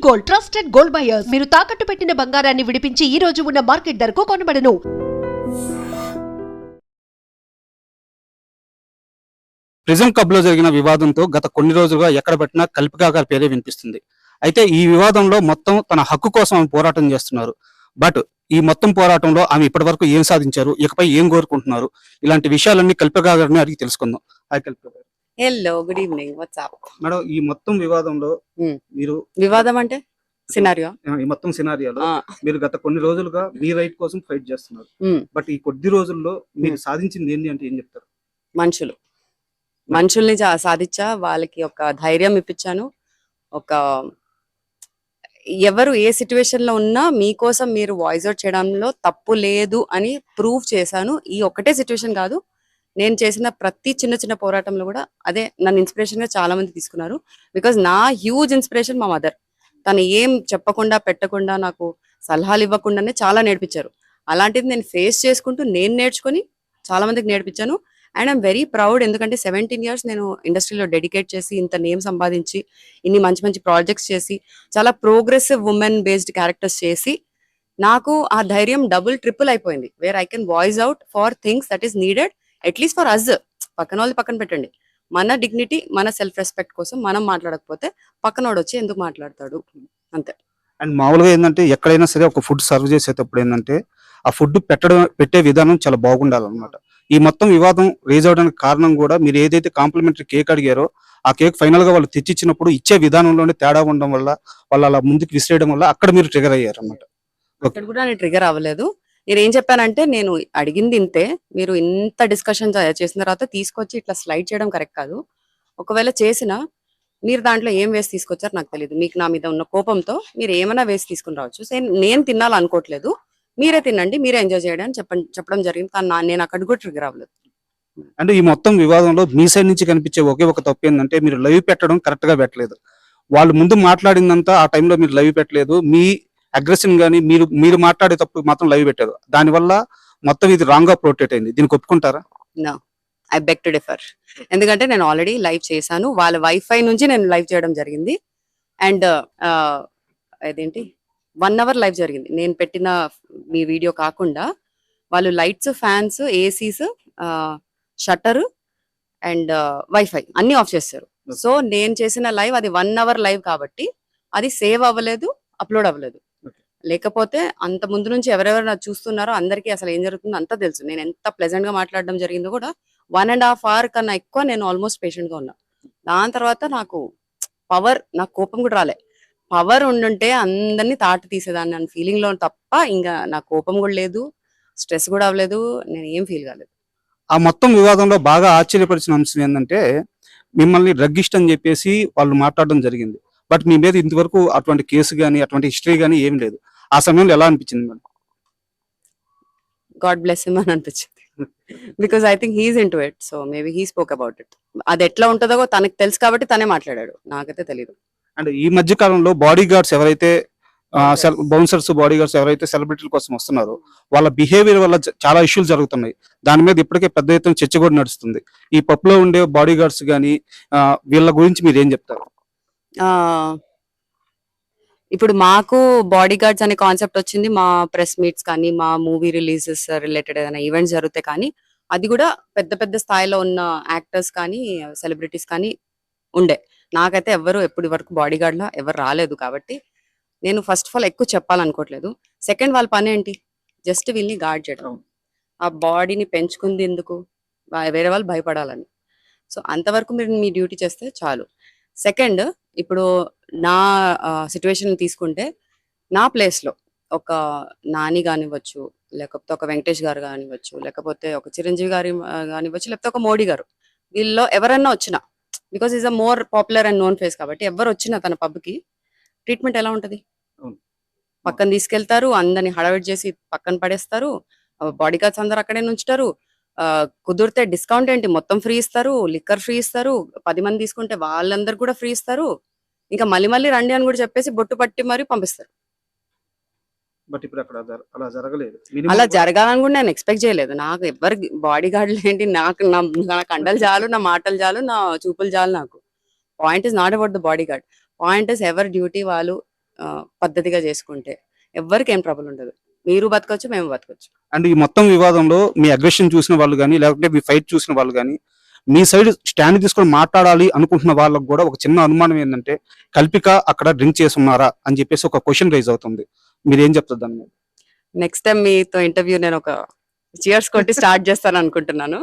Gold, trusted gold buyers. మీరు తాకట్టు పెట్టిన బంగారాన్ని విడిపించి ఈ రోజు ఉన్న మార్కెట్ ధరకు కొనబడను. ప్రిజం క్లబ్ లో జరిగిన వివాదంతో గత కొన్ని రోజులుగా ఎక్కడ పెట్టినా కల్పికా పేరే వినిపిస్తుంది. అయితే ఈ వివాదంలో మొత్తం తన హక్కు కోసం ఆమె పోరాటం చేస్తున్నారు. బట్ ఈ మొత్తం పోరాటంలో ఆమె ఇప్పటి వరకు ఏం సాధించారు, ఇకపై ఏం కోరుకుంటున్నారు, ఇలాంటి విషయాలన్నీ కల్పికా గారిని అడిగి తెలుసుకుందాం. హాయ్ కల్పికా గారు. Hello, good evening. WhatsApp madam, ఈ మొత్తం వివాదంలో మీరు వివాదం అంటే సినారియో ఈ మొత్తం సినారియాలో మీరు గత కొన్ని రోజులుగా మీ రైట్ కోసం ఫైట్ చేస్తున్నారు. బట్ ఈ కొద్ది రోజుల్లో మీరు సాధించింది ఏంటి అంటే ఏం చెప్తారు? మనుషుల్ని సాధించా, వాళ్ళకి ఒక ధైర్యం ఇప్పించాను. ఒక ఎవరు ఏ సిచ్యువేషన్ లో ఉన్నా మీకోసం మీరు వాయిస్ అవుట్ చేయడంలో తప్పు లేదు అని ప్రూవ్ చేశాను. ఈ ఒక్కటే సిచ్యువేషన్ కాదు, నేను చేసిన ప్రతి చిన్న చిన్న పోరాటంలో కూడా అదే నన్ను ఇన్స్పిరేషన్ గా చాలా మంది తీసుకున్నారు. బికాజ్ నా హ్యూజ్ ఇన్స్పిరేషన్ మా మదర్. తను ఏం చెప్పకుండా పెట్టకుండా నాకు సలహాలు ఇవ్వకుండానే చాలా నేర్పించారు. అలాంటిది నేను ఫేస్ చేసుకుంటూ నేను నేర్చుకుని చాలా మందికి నేర్పించాను. అండ్ ఐఎమ్ వెరీ ప్రౌడ్, ఎందుకంటే 17 years నేను ఇండస్ట్రీలో డెడికేట్ చేసి ఇంత నేమ్ సంపాదించి ఇన్ని మంచి మంచి ప్రాజెక్ట్స్ చేసి చాలా ప్రోగ్రెసివ్ ఉమెన్ బేస్డ్ క్యారెక్టర్స్ చేసి నాకు ఆ ధైర్యం డబుల్ ట్రిపుల్ అయిపోయింది. Where I can voice out for things that is needed, at least for us. పక్కన వాళ్ళు పక్కన పెట్టండి, మన డిగ్నిటీ మన సెల్ఫ్ రెస్పెక్ట్ కోసం మనం మాట్లాడకపోతే పక్కనోడు వచ్చి ఎందుకు మాట్లాడతాడు, అంతే. అండ్ మామూలుగా ఏంటంటే ఎక్కడైనా సరే ఒక ఫుడ్ సర్వ్ చేసేటప్పుడు ఏంటంటే ఆ ఫుడ్ పెట్టే విధానం చాలా బాగుండాలన్నమాట. ఈ మొత్తం వివాదం రేజ్ అవడానికి కారణం కూడా మీరు ఏదైతే కాంప్లిమెంటరీ కేక్ అడిగారో ఆ కేక్ ఫైనల్ గా వాళ్ళు తెచ్చిచ్చినప్పుడు ఇచ్చే విధానంలోనే తేడా ఉండడం వల్ల వాళ్ళు అలా ముందుకు విసిరేయడం వల్ల అక్కడ మీరు ట్రిగర్ అయ్యారు అన్నమాట. అక్కడ కూడా నేను ట్రిగర్ అవ్వలేదు. నేను ఏం చెప్పానంటే, నేను అడిగింది ఇంతే, మీరు ఇంత డిస్కషన్ చేసిన తర్వాత తీసుకొచ్చి ఇట్లా స్లైడ్ చేయడం కరెక్ట్ కాదు. ఒకవేళ చేసినా మీరు దాంట్లో ఏం వేసి తీసుకొచ్చారు నాకు తెలియదు. మీకు నా మీద ఉన్న కోపంతో మీరు ఏమైనా వేసి తీసుకుని రావచ్చు. నేను తినాలనుకోవట్లేదు, మీరే తినండి, మీరే ఎంజాయ్ చేయడానికి చెప్పడం జరిగింది. కానీ నేను అక్కడ కూడా ట్రిగర్ అవ్వలేదు. అంటే ఈ మొత్తం వివాదంలో మీ సైడ్ నుంచి కనిపించే ఒకే ఒక తప్పు ఏంటంటే మీరు లైవ్ పెట్టడం కరెక్ట్ గా పెట్టలేదు. వాళ్ళు ముందు మాట్లాడిందంతా ఆ టైంలో మీరు లైవ్ పెట్టలేదు. మీ అగ్రెషన్ గానీ మీరు మాట్లాడేటప్పుడు మాత్రం లైవ్ పెట్టారు. దానివల్ల మొత్తం ఇది రాంగ్ గా ప్రొటెక్ట్ అయింది. దీనికి ఒప్పుకుంటారా? No, I beg to differ. ఎందుకంటే నేను ఆల్రెడీ లైవ్ చేశాను. వాళ్ళ వైఫై నుంచి నేను లైవ్ చేయడం జరిగింది. అండ్ అదేంటి 1 hour లైవ్ జరిగింది. నేను పెట్టిన మీ వీడియో కాకుండా వాళ్ళు lights, fans, ACs, shutter and wifi అన్ని ఆఫ్ చేస్తారు. సో నేను చేసిన లైవ్ అది 1 hour లైవ్ కాబట్టి అది సేవ్ అవ్వలేదు, అప్లోడ్ అవ్వలేదు. లేకపోతే అంత ముందు నుంచి ఎవరెవరు నాకు చూస్తున్నారో అందరికీ అసలు ఏం జరుగుతుందో అంతా తెలుసు. నేను ఎంత ప్లెజెంట్ గా మాట్లాడడం జరిగిందో కూడా 1.5 hour కన్నా ఎక్కువ నేను ఆల్మోస్ట్ పేషెంట్ గా ఉన్నా. దాని తర్వాత నాకు నాకు కోపం కూడా రాలే. పవర్ ఉండుంటే అందరినీ తాట తీసేదాన్ని అన్న ఫీలింగ్ లో తప్ప ఇంకా నా కోపం కూడా లేదు, స్ట్రెస్ కూడా అవ్వలేదు, నేను ఏం ఫీల్ కాలేదు. ఆ మొత్తం వివాదంలో బాగా ఆశ్చర్యపరిచిన అంశం ఏంటంటే మిమ్మల్ని డ్రగ్గిస్ట్ అని చెప్పేసి వాళ్ళు మాట్లాడడం జరిగింది. బట్ మీ మీద ఇంతవరకు అటువంటి కేసు కానీ అటువంటి హిస్టరీ కానీ ఏం లేదు. ఆ సమయంలో ఎలా అనిపించింది మేడం? గాడ్ బ్లెస్ హిమ్ అని అనిపించింది. Because I think he is into it, so maybe he spoke about it. అది ఎట్లా ఉంటుందో తనకు తెలుసు కాబట్టి తనే మాట్లాడాడు, నాకైతే తెలియదు. అండ్ ఈ మధ్య కాలంలో బాడీ గార్డ్స్ ఎవరైతే బౌన్సర్స్, బాడీ గార్డ్స్ ఎవరైతే సెలబ్రిటీల కోసం వస్తున్నారో వాళ్ళ బిహేవియర్ వల్ల చాలా ఇష్యూలు జరుగుతున్నాయి. దాని మీద ఇప్పటికే పెద్ద ఎత్తున చర్చ కూడా నడుస్తుంది. ఈ పబ్లో ఉండే బాడీ గార్డ్స్ కానీ వీళ్ళ గురించి మీరు ఏం చెప్తారు? ఇప్పుడు మాకు బాడీ గార్డ్స్ అనే కాన్సెప్ట్ వచ్చింది మా ప్రెస్ మీట్స్ కానీ, మా మూవీ రిలీజెస్ రిలేటెడ్ ఏదైనా ఈవెంట్స్ జరుగుతాయి. కానీ అది కూడా పెద్ద పెద్ద స్థాయిలో ఉన్న యాక్టర్స్ కానీ, సెలబ్రిటీస్ కానీ ఉండే. నాకైతే ఎప్పటి వరకు బాడీ గార్డ్ లా ఎవరు రాలేదు. కాబట్టి నేను ఫస్ట్ ఆఫ్ ఆల్ ఎక్కువ చెప్పాలనుకోవట్లేదు. సెకండ్, వాళ్ళ పని ఏంటి? జస్ట్ వీళ్ళని గార్డ్ చేయడం. ఆ బాడీని పెంచుకుంది ఎందుకు? వేరే వాళ్ళు భయపడాలని. సో అంతవరకు మీరు మీ డ్యూటీ చేస్తే చాలు. సెకండ్, ఇప్పుడు నా సిచ్యువేషన్ తీసుకుంటే నా ప్లేస్లో ఒక నాని కానివ్వచ్చు, లేకపోతే ఒక వెంకటేష్ గారు కానివ్వచ్చు, లేకపోతే ఒక చిరంజీవి గారి కానివ్వచ్చు, లేకపోతే ఒక మోడీ గారు, వీళ్ళలో ఎవరన్నా వచ్చినా, because is a more popular and known face కాబట్టి ఎవరు వచ్చినా తన పబ్కి ట్రీట్మెంట్ ఎలా ఉంటుంది? పక్కన తీసుకెళ్తారు, అందరిని హడావిడి చేసి పక్కన పడేస్తారు, బాడీ గార్డ్స్ అందరు అక్కడే ఉంచుతారు. కుదిరితే డిస్కౌంట్ ఏంటి మొత్తం ఫ్రీ ఇస్తారు, లిక్కర్ ఫ్రీ ఇస్తారు, 10 మంది తీసుకుంటే వాళ్ళందరూ కూడా ఫ్రీ ఇస్తారు. ఇంకా మళ్ళీ రండి అని కూడా చెప్పేసి బొట్టు పట్టి మరి పంపిస్తారు. బట్ ఇప్పుడు అక్కడ అలా జరగలేదు. అలా జరగాలని కూడా నేను ఎక్స్పెక్ట్ చేయలేదు. నాకు ఎవరు బాడీ గార్డులు ఏంటి, నా కండలు చాలు, నా మాటలు చాలు, నా చూపులు చాలు. నాకు point is not about the body guard. Point is ఎవరి డ్యూటీ వాళ్ళు పద్ధతిగా చేసుకుంటే ఎవ్వరికి ఏం ట్రబుల్ ఉండదు. మీరు బతకొచ్చు, మేము బతకొచ్చు. అండ్ ఈ మొత్తం వివాదంలో మీ అగ్రెషన్ చూసిన వాళ్ళు కానీ లేకపోతే మీ ఫైట్ చూసిన వాళ్ళు కానీ మీ సైడ్ స్టాండ్ తీసుకొని మాట్లాడాలి అనుకుంటున్న వాళ్ళకు కూడా ఒక చిన్న అనుమానం ఏంటంటే కల్పిక అక్కడ డ్రింక్ చేసి ఉన్నారా అని చెప్పేసి ఒక క్వశ్చన్ రైజ్ అవుతుంది. మీరు ఏం చెప్తారు దాన్ని? నెక్స్ట్ టైం మీతో ఇంటర్వ్యూ నేను ఒక చియర్స్ కొట్టి స్టార్ట్ చేస్తాను అనుకుంటున్నాను.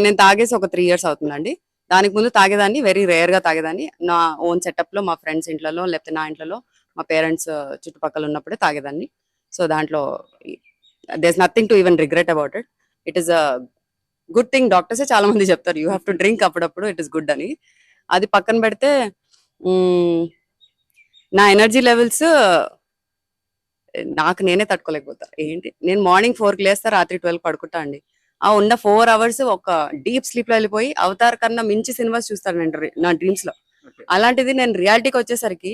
నేను తాగేసి ఒక 3 years అవుతుందండి. దానికి ముందు తాగేదాన్ని, వెరీ రేర్ గా తాగేదాన్ని. నా ఓన్ సెటప్ లో, మా ఫ్రెండ్స్ ఇంట్లలో, లేకపోతే నా ఇంట్లలో, మా పేరెంట్స్ చుట్టుపక్కల ఉన్నప్పుడే తాగేదాన్ని. సో దాంట్లో there is nothing to even regret about it. It is a good thing. డాక్టర్సే చాలా మంది చెప్తారు యూ హ్యావ్ టు డ్రింక్ అప్పుడప్పుడు, ఇట్ ఇస్ గుడ్ అని. అది పక్కన పెడితే మ్, నా ఎనర్జీ లెవెల్స్ నాకు నేనే తట్టుకోలేకపోతా. ఏంటి, నేను మార్నింగ్ 4కి లేస్తా, రాత్రి 12 పడుకుంటా అండి. ఆ ఉన్న 4 hours ఒక డీప్ స్లీప్ లో వెళ్ళిపోయి అవతార్ కన్నా మించి సినిమాస్ చూస్తాను నేను నా డ్రీమ్స్ లో. అలాంటిది నేను రియాలిటీకి వచ్చేసరికి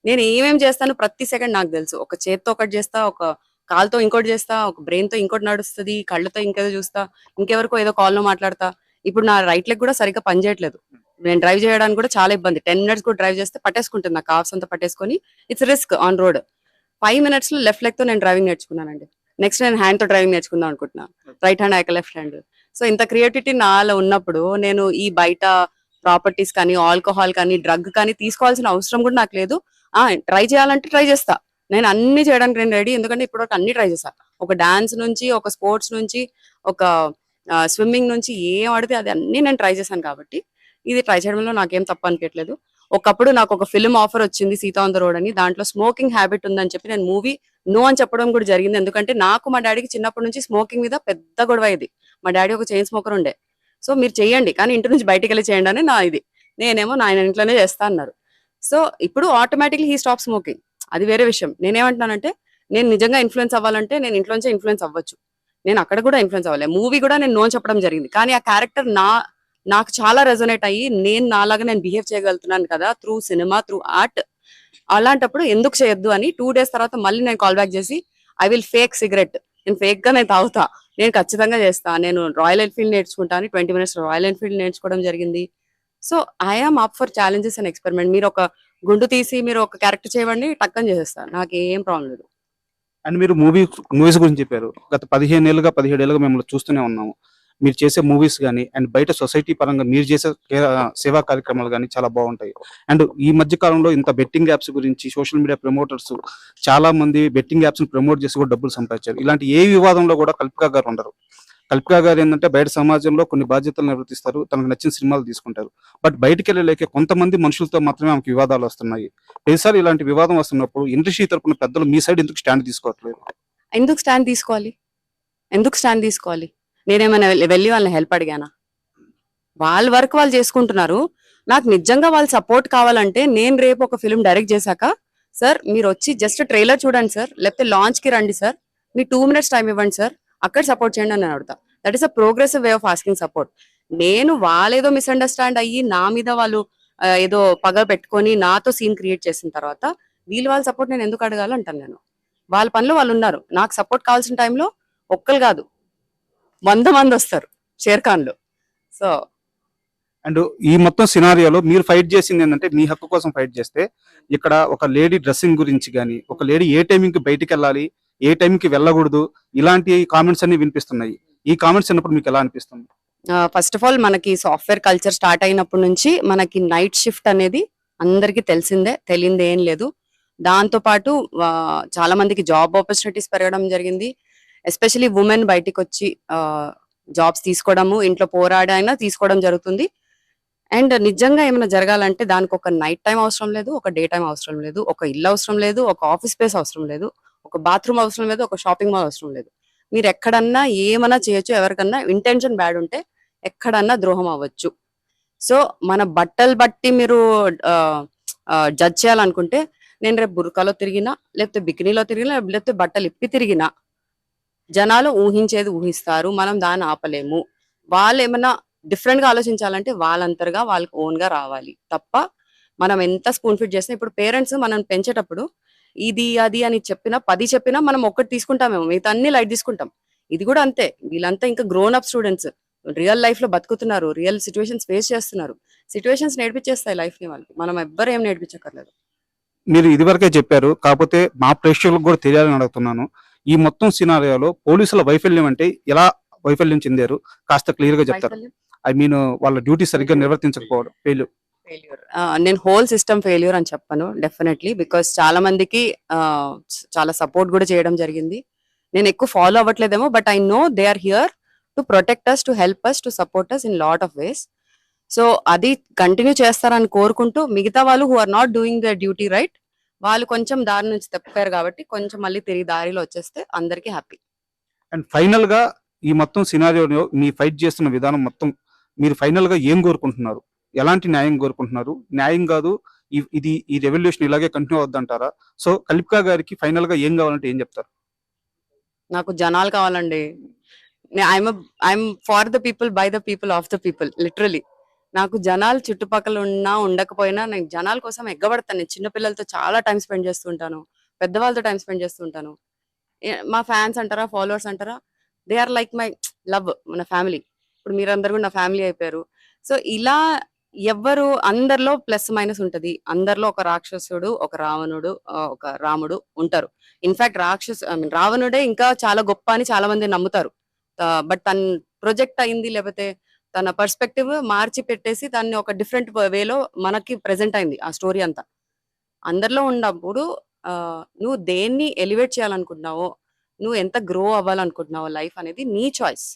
నేను ఏమేం చేస్తాను ప్రతి సెకండ్ నాకు తెలుసు. ఒక చేత్తో ఒకటి చేస్తా, ఒక కాల్తో ఇంకోటి చేస్తా, ఒక బ్రెయిన్ తో ఇంకోటి నడుస్తుంది, కళ్ళతో ఇంకేదో చూస్తా, ఇంకెవరికో ఏదో కాల్ లో మాట్లాడతా. ఇప్పుడు నా రైట్ లెగ్ కూడా సరిగ్గా పనిచేయట్లేదు. నేను డ్రైవ్ చేయడానికి కూడా చాలా ఇబ్బంది. 10 minutes కూడా డ్రైవ్ చేస్తే పట్టేసుకుంటుంది, నా కాఫ్స్ అంతా పట్టేసుకొని. It's risk on road. 5 minutes లో లెఫ్ట్ లెగ్ తో నేను డ్రైవింగ్ నేర్చుకున్నానండి. నెక్స్ట్ నేను హ్యాండ్ తో డ్రైవింగ్ నేర్చుకుందాం అనుకుంటున్నా. రైట్ హ్యాండ్ అయ్యాక లెఫ్ట్ హ్యాండ్. సో ఇంత క్రియేటివిటీ నాలో ఉన్నప్పుడు నేను ఈ బయట ప్రాపర్టీస్ కానీ, ఆల్కహాల్ కానీ, డ్రగ్ కానీ తీసుకోవాల్సిన అవసరం కూడా నాకు లేదు. ట్రై చేయాలంటే ట్రై చేస్తా. నేను అన్ని చేయడానికి నేను రెడీ. ఎందుకంటే ఇప్పటివరకు అన్ని ట్రై చేస్తా. ఒక డాన్స్ నుంచి, ఒక స్పోర్ట్స్ నుంచి, ఒక స్విమ్మింగ్ నుంచి, ఏం ఆడితే అది అన్ని నేను ట్రై చేశాను. కాబట్టి ఇది ట్రై చేయడంలో నాకేం తప్పు అనిపించట్లేదు. ఒకప్పుడు నాకు ఒక ఫిల్మ్ ఆఫర్ వచ్చింది, సీతా ఆన్ ద రోడ్ అని. దాంట్లో స్మోకింగ్ హ్యాబిట్ ఉందని చెప్పి నేను మూవీ నో అని చెప్పడం కూడా జరిగింది. ఎందుకంటే నాకు మా డాడీకి చిన్నప్పటి నుంచి స్మోకింగ్ మీద పెద్ద గొడవ ఇది. మా డాడీ ఒక చైన్ స్మోకర్ ఉండే. సో మీరు చేయండి కానీ ఇంటి నుంచి బయటికి వెళ్ళి చేయండి అని నా ఇది. నేనేమో ఆయన ఇంట్లోనే చేస్తా అన్నారు. సో ఇప్పుడు ఆటోమేటిక్లీ హీ స్టాప్ స్మోకింగ్. అది వేరే విషయం. నేనేమంటున్నానంటే నేను నిజంగా ఇన్ఫ్లుయెన్స్ అవ్వాలంటే నేను ఇంట్లోంచే ఇన్ఫ్లుయెన్స్ అవ్వచ్చు. నేను అక్కడ కూడా ఇన్ఫ్లుయెన్స్ అవ్వాలి. మూవీ కూడా నేను నో చెప్పడం జరిగింది. కానీ ఆ క్యారెక్టర్ నాకు చాలా రెజొనేట్ అయ్యి నేను నాలాగా నేను బిహేవ్ చేయగలుగుతున్నాను కదా త్రూ సినిమా, త్రూ ఆర్ట్. అలాంటప్పుడు ఎందుకు చేయొద్దు అని 2 days తర్వాత మళ్ళీ నేను కాల్ బ్యాక్ చేసి ఐ విల్ ఫేక్ సిగరెట్, నేను ఫేక్ గా నేను తాగుతా, నేను ఖచ్చితంగా చేస్తా, నేను రాయల్ ఎన్ఫీల్డ్ నేర్చుకుంటాను. 20 minutes రాయల్ ఎన్ఫీల్డ్ నేర్చుకోవడం జరిగింది. So I'm up for challenges and experiment. మీరు ఒక గుండు తీసి మీరు ఒక క్యారెక్టర్ చేయండి, టక్కని చేసేస్తాను, నాకు ఏం ప్రాబ్లం లేదు. అండ్ మీరు మూవీస్ గురించి చెప్పారు. గత 15 ఏళ్ళుగా 17 ఏళ్ళుగా మిమ్మల్ని చూస్తూనే ఉన్నాము. మీరు చేసే మూవీస్ కానీ అండ్ బయట సొసైటీ పరంగా మీరు చేసే సేవా కార్యక్రమాలు కానీ చాలా బాగుంటాయి. అండ్ ఈ మధ్య కాలంలో ఇంత బెట్టింగ్ యాప్స్ గురించి సోషల్ మీడియా ప్రమోటర్స్ చాలా మంది బెట్టింగ్ యాప్స్ ని ప్రమోట్ చేసి కూడా డబ్బులు సంపాదించారు. ఇలాంటి ఏ వివాదంలో కూడా కల్పిక గారు ఉండరు. కల్పిక గారు ఏంటంటే బయట సమాజంలో కొన్ని బాధ్యతలు నిర్వర్తిస్తారు, తనకు నచ్చిన సినిమాలు తీసుకుంటారు. బట్ బయటికి వెళ్ళలేక కొంతమంది మనుషులతో మాత్రమే ఆమెకు వివాదాలు వస్తున్నాయి. ప్రతిసారి ఇలాంటి వివాదం వస్తున్నప్పుడు ఇండస్ట్రీ తరపున పెద్దలు మీ సైడ్ ఎందుకు స్టాండ్ తీసుకోవట్లేదు? ఎందుకు స్టాండ్ తీసుకోవాలి? నేనేమైనా వెళ్ళి వాళ్ళని హెల్ప్ అడిగానా? వాళ్ళ వర్క్ వాళ్ళు చేసుకుంటున్నారు. నాకు నిజంగా వాళ్ళ సపోర్ట్ కావాలంటే నేను రేపు ఒక ఫిల్మ్ డైరెక్ట్ చేశాక, సార్ మీరు వచ్చి జస్ట్ ట్రైలర్ చూడండి సార్, లేకపోతే లాంచ్ కి రండి సార్, మీ 2 minutes టైం ఇవ్వండి సార్, అక్కడ సపోర్ట్ చేయండి అని అడుగుతా. That is a progressive way of asking support. నేను వాళ్ళేదో మిస్అండర్స్టాండ్ అయ్యి నా మీద వాళ్ళు ఏదో పగ పెట్టుకొని నాతో సీన్ క్రియేట్ చేసిన తర్వాత వాళ్ళ సపోర్ట్ నేను ఎందుకు అడగాలంటాను. నేను వాళ్ళ పనిలో వాళ్ళు ఉన్నారు. నాకు సపోర్ట్ కావాల్సిన టైంలో ఒక్కరు కాదు 100 మంది వస్తారు షేర్ ఖాన్ లో. సో అండ్ ఈ మొత్తం సినారియోలో మీరు ఫైట్ చేసింది ఏంటంటే మీ హక్కు కోసం ఫైట్ చేస్తే, ఇక్కడ ఒక లేడీ డ్రెస్సింగ్ గురించి కానీ, ఒక లేడీ ఏ టైంకి బయటికి వెళ్ళాలి, ఏ టైంకి వెళ్ళకూడదు, ఇలాంటి కామెంట్స్ అన్ని వినిపిస్తున్నాయి. ఈ కామెంట్స్ విన్నప్పుడు మీకు ఎలా అనిపిస్తుంది? ఫస్ట్ ఆఫ్ ఆల్ మనకి సాఫ్ట్వేర్ కల్చర్ స్టార్ట్ అయినప్పటి నుంచి మనకి నైట్ షిఫ్ట్ అనేది అందరికీ తెలిసిందే, తెలియంది ఏం లేదు. దాంతో పాటు చాలా మందికి జాబ్ ఆపర్చునిటీస్ పెరగడం జరిగింది. ఎస్పెషలీ ఉమెన్ బయటికి వచ్చి జాబ్స్ తీసుకోవడము, ఇంట్లో పోరాడైనా తీసుకోవడం జరుగుతుంది. అండ్ నిజంగా ఏమైనా జరగాలంటే దానికి ఒక నైట్ టైం అవసరం లేదు, ఒక డే టైం అవసరం లేదు, ఒక ఇల్లు అవసరం లేదు, ఒక ఆఫీస్ స్పేస్ అవసరం లేదు, ఒక బాత్రూమ్ అవసరం లేదు, ఒక షాపింగ్ మాల్ అవసరం లేదు. మీరు ఎక్కడన్నా ఏమన్నా చేయొచ్చు. ఎవరికన్నా ఇంటెన్షన్ బ్యాడ్ ఉంటే ఎక్కడన్నా ద్రోహం అవ్వచ్చు. సో మన బట్టలు బట్టి మీరు జడ్జ్ చేయాలనుకుంటే, నేను రేపు బుర్కాలో తిరిగినా, లేకపోతే బికినీలో తిరిగినా, లేకపోతే బట్టలు ఇప్పి తిరిగినా జనాలు ఊహించేది ఊహిస్తారు, మనం దాన్ని ఆపలేము. వాళ్ళు ఏమన్నా డిఫరెంట్ గా ఆలోచించాలంటే వాళ్ళంతగా వాళ్ళకి ఓన్ గా రావాలి తప్ప మనం ఎంత స్పూన్ ఫిట్ చేసినా. ఇప్పుడు పేరెంట్స్ మనం పెంచేటప్పుడు ఇది అది అని చెప్పినా 10 చెప్పినా మనం ఒక్కటి తీసుకుంటామేమో, మిగతా అన్ని లైట్ తీసుకుంటాం. ఇది కూడా అంతే. వీళ్ళంతా ఇంకా grown up students, real life లో బతుకుతున్నారు, రియల్ సిచ్యువేషన్స్ ఫేస్ చేస్తున్నారు. సిచ్యువేషన్స్ నేర్పించేస్తాయి లైఫ్ ని వాళ్ళకి, మనం ఎవ్వరు ఏం నేర్పించక్కర్లేదు. మీరు ఇదివరకే చెప్పారు, కాకపోతే మా ప్రేక్షకులకు కూడా తెలియాలని అడుగుతున్నాను. ఈ మొత్తం సినారియోలో పోలీసుల వైఫల్యం అంటే ఎలా వైఫల్యం చెందారు? కాస్త క్లియర్ గా చెప్తారు. ఐ మీన్ వాళ్ళ డ్యూటీ సరిగ్గా నిర్వర్తించకపోవడం, ఫెయిల్యూర్. ఫెయిల్యూర్ నేను హోల్ సిస్టమ్ ఫెయిల్యూర్ అని చెప్పను డెఫినెట్లీ, బికాస్ చాలా మందికి చాలా సపోర్ట్ కూడా చేయడం జరిగింది. నేను ఎక్కువ ఫాలో అవ్వట్లేదేమో, but I know they are here to protect us, to help us, to support us in lot of ways. So అది కంటిన్యూ చేస్తారని కోరుకుంటూ, మిగతా వాళ్ళు who are not doing the duty right, వాళ్ళు కొంచెం దారి నుంచి తప్పారు కాబట్టి కొంచెం మళ్ళీ తిరిగి దారిలో వచ్చేస్తే అందరికీ హ్యాపీ. అండ్ ఫైనల్ గా ఈ మొత్తం సినారియోలో మీ ఫైట్ చేస్తున్న విధానం మొత్తం మీరు ఫైనల్ గా ఏం కోరుకుంటున్నారు? ఎలాంటి న్యాయం కోరుకుంటున్నారు? న్యాయం కాదు, ఈ రెవల్యూషన్ ఇలాగే కంటిన్యూ అవుద్దంటారా? సో కల్పికా గారికి ఫైనల్ గా ఏం కావాలంటే ఏం చెప్తారు? నాకు జనాలు కావాలండి. I'm for the people, by the people, of the people, literally. నాకు జనాలు చుట్టుపక్కల ఉన్నా ఉండకపోయినా నేను జనాల కోసం ఎగ్గబడతాను. నేను చిన్నపిల్లలతో చాలా టైం స్పెండ్ చేస్తుంటాను, పెద్దవాళ్ళతో టైం స్పెండ్ చేస్తుంటాను. మా ఫ్యాన్స్ అంటారా, ఫాలోవర్స్ అంటారా, they are like my love, మన ఫ్యామిలీ. ఇప్పుడు మీరందరూ కూడా నా ఫ్యామిలీ అయిపోయారు. సో ఇలా ఎవ్వరు, అందరిలో ప్లస్ మైనస్ ఉంటది. అందరిలో ఒక రాక్షసుడు, ఒక రావణుడు, ఒక రాముడు ఉంటారు. ఇన్ఫాక్ట్ రావణుడే ఇంకా చాలా గొప్ప అని చాలా మంది నమ్ముతారు. బట్ తన ప్రొజెక్ట్ అయింది, లేకపోతే తన పర్స్పెక్టివ్ మార్చి పెట్టేసి దాన్ని ఒక డిఫరెంట్ వేలో మనకి ప్రెజెంట్ అయింది ఆ స్టోరీ అంతా. అందరిలో ఉన్నప్పుడు నువ్వు దేన్ని ఎలివేట్ చేయాలనుకుంటున్నావో, నువ్వు ఎంత గ్రో అవ్వాలనుకుంటున్నావో, లైఫ్ అనేది నీ చాయిస్.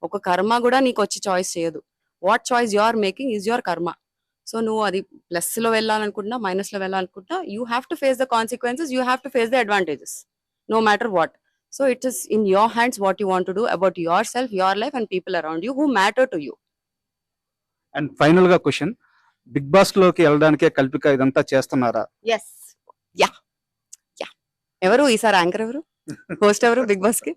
ఒక కర్మ కూడా నీకు వచ్చి చాయిస్ చేయదు. What choice you are making is your karma. So నువ్వు అది ప్లస్ లో వెళ్ళాలనుకుంటున్నా, మైనస్ లో వెళ్ళాలనుకుంటున్నా, you have to face the consequences, you have to face the advantages, no matter what. So it is in your hands what you want to do about yourself, your life and people around you who matter to you. And final గా question, Bigg Boss లోకి వెళ్ళడానికే కల్పిక ఇదంతా చేస్తున్నారా? Yes, yeah yeah. ఎవరు ఈసారి anchor, ఎవరు host, ఎవరు big boss కి?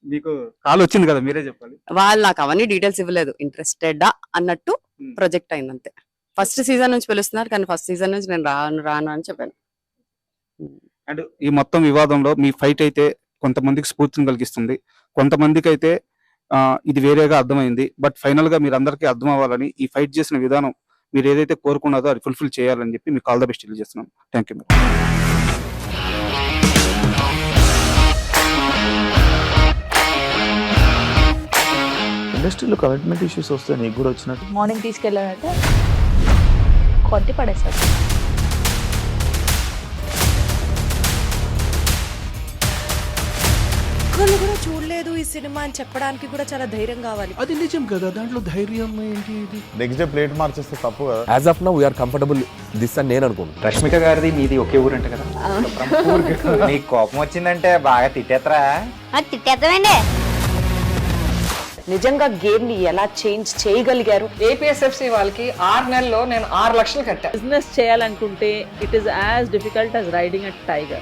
మీకు కాల్ వచ్చింది కదా, మీరే చెప్పాలి. వాళ్ళు నాకు అవన్నీ డీటెయిల్స్ ఇవ్వలేదు. ఇంట్రెస్టెడా అన్నట్టు ప్రొజెక్ట్ అయింది అంతే. ఫస్ట్ సీజన్ నుంచి పిలుస్తున్నారు, కానీ ఫస్ట్ సీజన్ నుంచి నేను రాను అని చెప్పాను. అండ్ ఈ మొత్తం వివాదంలో మీ ఫైట్ అయితే కొంతమందికి స్ఫూర్తిని కలిగిస్తుంది, కొంతమందికి అయితే ఇది వేరేగా అర్థమైంది. బట్ ఫైనల్ గా మీరు అందరికీ అర్థం అవ్వాలని ఈ ఫైట్ చేసిన విధానం మీరు ఏదైతే కోరుకున్నదో అది ఫుల్ఫిల్ చేయాలని చెప్పి మీకు ఆల్ ద బెస్ట్ తెలియజేస్తున్నాను. Thank you. ఇండస్ట్రీలో కమిట్మెంట్ ఇష్యూస్ వస్తే నీకు కూడా వచ్చినట్టు? మార్నింగ్ తీసుకెళ్ళాలంటే కొట్టి పడేస్తారు. ఒక్కళ్ళు కూడా చూడలేదు ఈ సినిమా అని చెప్పడానికి కూడా చాలా ధైర్యం కావాలి. అది నిజం కదా, దాంట్లో ధైర్యం ఏంటి? ఇది నెక్స్ట్ డే ప్లేట్ మార్చేస్తే తప్పు కదా. As of now we are comfortable this అని నేను అనుకుంటున్నాను. రష్మిక గారిది మీది ఒకే ఊరంట కదా? నీకు కోపం వచ్చిందంటే బాగా తిట్టేత్తరా? తిట్టేద్దామండి. నిజంగా గేమ్ ని ఎలా చేంజ్ చేయగలిగారు? ఏపీఎస్ఎఫ్సి వాళ్ళకి 6 నెలల్లో నేను 6 లక్షలు కట్టా. బిజినెస్ చేయాలనుకుంటే it is as difficult as riding a tiger.